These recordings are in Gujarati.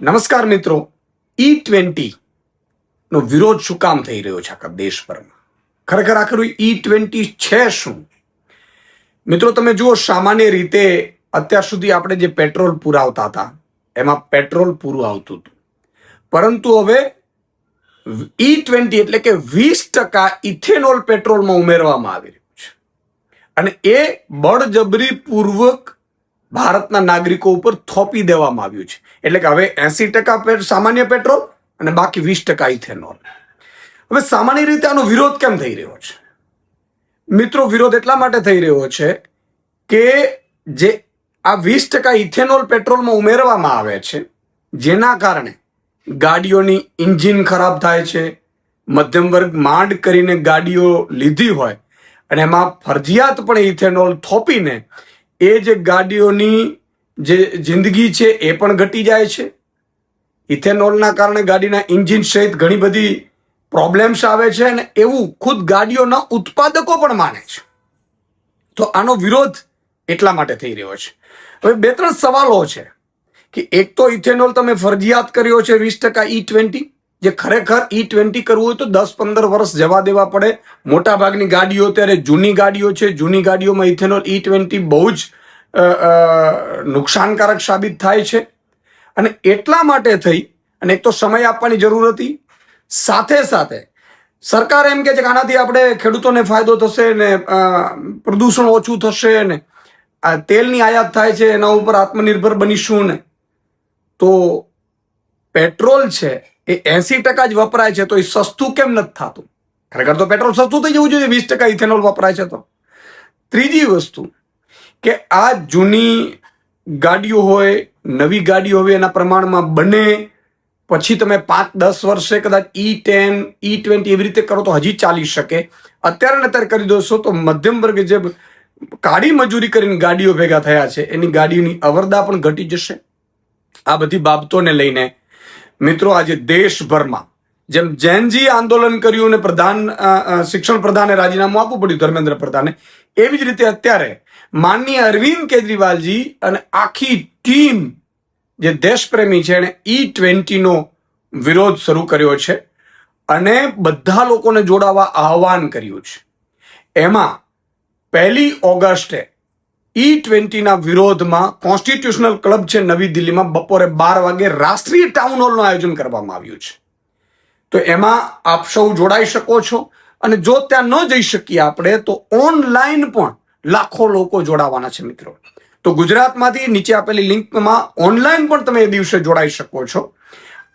નમસ્કાર મિત્રો, E20 નો વિરોધ શું કામ થઈ રહ્યો છે આખા દેશભરમાં? ખરેખર આખર E20 છે શું? મિત્રો તમે જુઓ, સામાન્ય રીતે અત્યાર સુધી આપણે જે પેટ્રોલ પુરાવતા હતા એમાં પેટ્રોલ પૂરું આવતું હતું, પરંતુ હવે E20 એટલે કે 20% ઇથેનોલ પેટ્રોલમાં ઉમેરવામાં આવી રહ્યું છે અને એ બળજબરીપૂર્વક ભારતના નાગરિકો ઉપર થોપી દેવામાં આવ્યું છે. એટલે કે હવે 80% સામાન્ય પેટ્રોલ અને બાકી 20% ઇથેનોલ. હવે સામાન્ય રીતે આનો વિરોધ કેમ થઈ રહ્યો છે મિત્રો? વિરોધ એટલા માટે થઈ રહ્યો છે કે જે આ 20% ઇથેનોલ પેટ્રોલમાં ઉમેરવામાં આવે છે, જેના કારણે ગાડીઓની એન્જિન ખરાબ થાય છે. મધ્યમ વર્ગ માંડ કરીને ગાડીઓ લીધી હોય અને એમાં ફરજિયાતપણે ઇથેનોલ થોપીને એ જે ગાડીઓની જે જિંદગી છે એ પણ ઘટી જાય છે. ઇથેનોલના કારણે ગાડીના એન્જિન સહિત ઘણી બધી પ્રોબ્લેમ્સ આવે છે અને એવું ખુદ ગાડીઓના ઉત્પાદકો પણ માને છે. તો આનો વિરોધ એટલા માટે થઈ રહ્યો છે. હવે બે ત્રણ સવાલો છે કે એક તો ઇથેનોલ તમે ફરજિયાત કર્યો છે 20% E20, જે ખરેખર E20 કરવું હોય તો 10-15 વર્ષ જવા દેવા પડે. મોટા ભાગની ગાડીઓ અત્યારે જૂની ગાડીઓ છે, જૂની ગાડીઓમાં ઇથેનોલ E20 બહુ જ નુકસાનકારક સાબિત થાય છે અને એટલા માટે થઈ અને એક તો સમય આપવાની જરૂર હતી, સાથે સાથે સરકાર એમ કે છે કે આનાથી આપણે ખેડૂતોને ફાયદો થશે ને પ્રદૂષણ ઓછું થશે ને આ તેલની આયાત થાય છે એના ઉપર આત્મનિર્ભર બનીશું ને. તો પેટ્રોલ છે એ 80% જ વપરાય છે તો એ સસ્તું કેમ નથી થતું? ખરેખર તો પેટ્રોલ સસ્તું થઈ જવું જોઈએ 20% ઇથેનોલ વપરાય છે તો. ત્રીજી વસ્તુ કે આ જૂની ગાડીઓ હોય, નવી ગાડીઓ હોય એના પ્રમાણમાં બને, પછી તમે 5-10 વર્ષે કદાચ E10, E20 એવી રીતે કરો તો હજી ચાલી શકે. અત્યારે કરી દોશો તો મધ્યમ વર્ગ જે કાળી મજૂરી કરીને ગાડીઓ ભેગા થયા છે એની ગાડીઓની અવરદા પણ ઘટી જશે. આ બધી બાબતોને લઈને મિત્રો આજે દેશભરમાં જેમ જેનજી આંદોલન કર્યું અને શિક્ષણ પ્રધાને રાજીનામું આપવું પડ્યું ધર્મેન્દ્ર પ્રધાને, એવી જ રીતે અત્યારે માનનીય અરવિંદ કેજરીવાલજી અને આખી ટીમ જે દેશપ્રેમી છે એને E20 નો વિરોધ શરૂ કર્યો છે અને બધા લોકોને જોડાવા આહવાન કર્યું છે. એમાં 1 ઓગસ્ટે E20 ના વિરોધમાં કોન્સ્ટિટ્યુશનલ ક્લબ છે નવી દિલ્હીમાં બપોરે 12 વાગે રાષ્ટ્રીય ટાઉન હોલનું આયોજન કરવામાં આવ્યું છે. તો એમાં આપ સૌ જોડાઈ શકો છો અને જો ત્યાં ન જઈ શકીએ આપણે તો ઓનલાઈન પણ લાખો લોકો જોડાવાના છે મિત્રો. તો ગુજરાતમાંથી નીચે આપેલી લિંકમાં ઓનલાઈન પણ તમે એ દિવસે જોડાઈ શકો છો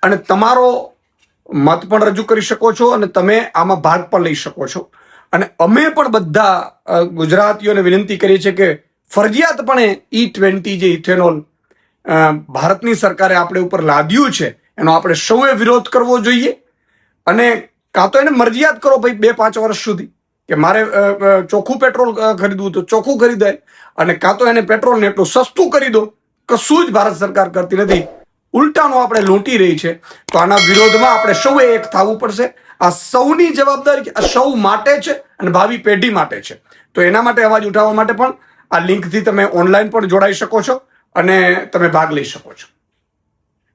અને તમારો મત પણ રજૂ કરી શકો છો અને તમે આમાં ભાગ પણ લઈ શકો છો. અને અમે પણ બધા ગુજરાતીઓને વિનંતી કરીએ છીએ કે ફરજિયાતપણે E20 જે ઇથેનોલ ભારતની સરકારે આપણે ઉપર લાદ્યું છે એનો આપણે સૌએ વિરોધ કરવો જોઈએ અને કાં તો એને મરજિયાત કરો ભાઈ 2-5 વર્ષ સુધી કે મારે ચોખ્ખું પેટ્રોલ ખરીદવું તો ચોખ્ખું ખરીદાય અને કાં તો એને પેટ્રોલને એટલું સસ્તું કરી દો. કશું જ ભારત સરકાર કરતી નથી, ઉલટાનું આપણે લૂંટી રહી છે. તો આના વિરોધમાં આપણે સૌએ એક થવું પડશે. આ સૌની જવાબદારી સૌ માટે છે અને ભાવિ પેઢી માટે છે. તો એના માટે અવાજ ઉઠાવવા માટે પણ આ લિંકથી તમે ઓનલાઈન પણ જોડાઈ શકો છો અને તમે ભાગ લઈ શકો છો.